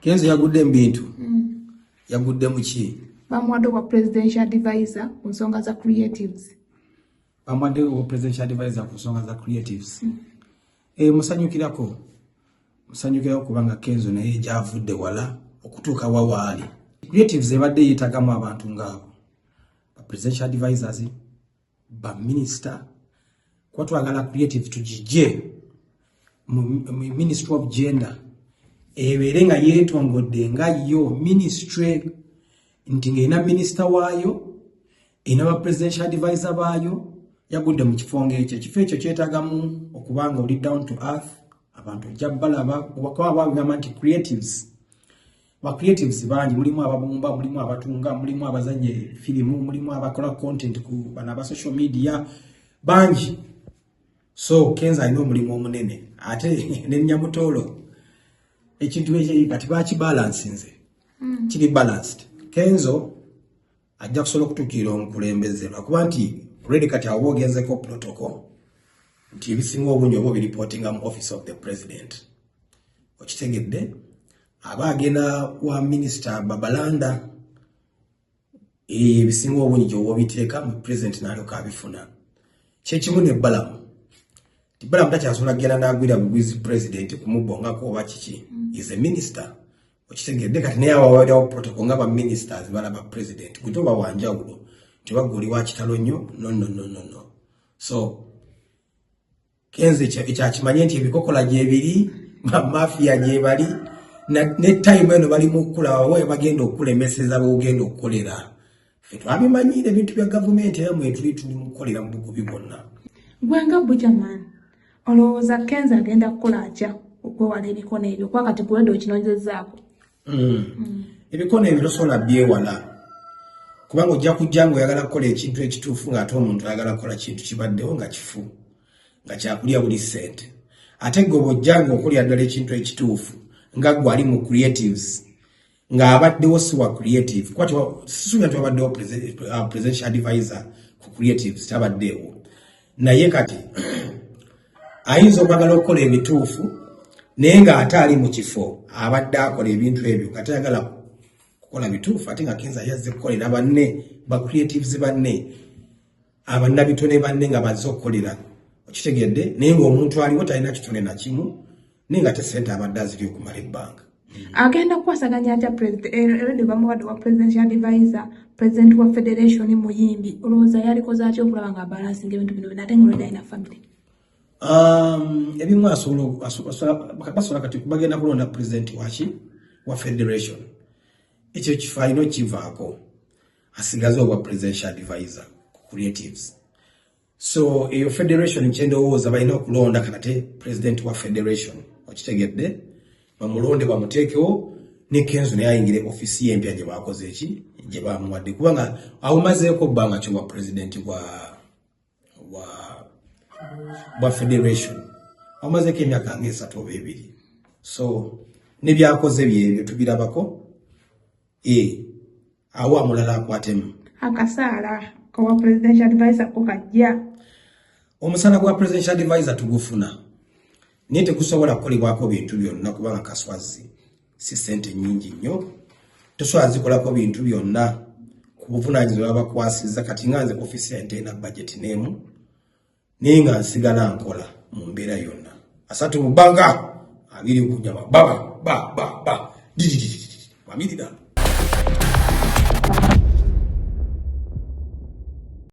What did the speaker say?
Kenzo yagudde mbintu. Yagudde muki? Bamwadde wa presidential advisor ku nsonga za creatives. Bamwadde wa presidential advisor ku nsonga za creatives. Musanyukirako. Musanyukirako kubanga Kenzo naye javudde wala okutuuka wawaali. Creatives ebadde yitagamu abantu ngabo. Ba presidential advisors, ba minister, kwa twagala creative tujije mu Ministry of Gender. Ebere nga yetongodde nga yo ministry nti ngena minister waayo ina ba presidential advisor baayo yagudde mu kifonge ekyo. Kifo ekyo kyetagamu okubanga oli down to earth, abantu jabbalaba wakwa bagamba nti creatives. Ba creatives bangi, mulimu ababumba, mulimu abatunga, mulimu abazanye filimu, mulimu abakola content ku bana ba social media bangi. So Kenzo alina omulimu omunene ate ne Nyamutolo ekintu ekyo kati bachi balance nze kiri balanced. Kenzo ajja kusobola okutuukirira omukulembeze lwakuba nti already kati awo ogenzeko protocol nti ebisinga obungi oba obiriportinga mu office of the president. Okitegedde aba agenda wa minister Babalanda ebisinga obungi gyoba obiteeka mu president n'alyoka abifuna. Kyekimu ne Balamu. Balamu takyasobola kugenda n'agwira bugwizi president kumubongako oba kiki. Is a minister. Okitegedde kati naye awawaddewo protocol nga ba ministers balaba president. Gwe toba wanjawulo. Tebaguli wa kitalo nnyo. No. So Kenzo ekyakimanye nti ebikokola gyebiri mafia gyebali ne time eno bali mu kukula wawe bagenda okulemeseza bogenda okukolera. Ffe twabimanyire ebintu bya gavumenti era mwe tuli mukolera mu bukubi bwonna. Gwenga Bujaman olowooza Kenzo agenda kukola atya okwewala ebikono ebyo kwa kati kuwedde okinonyezaako? Ebikono ebyo tosobola byewala kubanga ojja kujja ng'oyagala kukola ekintu ekituufu ng'ate omuntu ayagala kukola kintu kibaddewo nga kifu nga kyakulya buli ssente. Ate gwe bw'ojja ng'okulya ddala ekintu ekituufu nga gwe ali mu creatives ng'abaddewo si wa creative kwati sisuubira nti wabaddewo presidential advisor ku creatives tabaddewo naye kati ayinza okwagala okukola ebituufu naye ng'ate ali mu kifo abadde akola ebintu ebyo nga tayagala kukola bituufu ate nga Kenzo yazze kukolera banne ba creatives banne abannabitone banne nga bazze okukolera. Okitegedde naye ng'omuntu aliwo talina kitone na kimu naye nga te ssente abadde aziri okumala ebbanga. Agenda kukwasaganya atya president bamuwadde wa presidential advisor president wa federation Muyimbi olowooza yalikoze atya okulaba nga balansinga ebintu bino ate ng'olwedde alina family? Ebimu basobola kati bagenda kulonda president wa federation. Ekyo kifo alina okivaako asigaze obwa presidential advisor ku creatives. So eyo federation kyendowooza balina okulonda kanate president wa federation. Okitegedde bamulonde bamuteekewo ne Kenzo naye ayingire ofisi y'empya gye baakoze eki gye bamuwadde kubanga awumazeeko bbanga kyo bwa president wa federation awumazeeko emyaka nga 3 oba 2. So ne byakoze byebyo tubirabako awo amulala akwatemu akasaala kwa presidential advisor ko kajja. Omusana gwa presidential advisor tugufuna naye tegusobola kukolebwako bintu byonna kubanga kaswazi si ssente nnyingi nnyo tosobola zikolako bintu byonna ku buvunaanyizibwa bakwasizza kati nga nze ofisi yange ena budget n'emu naye nga nsigala nkola mu mbeera yonna 3 mu bbanga 2 kunyama baba ba 2 wamirira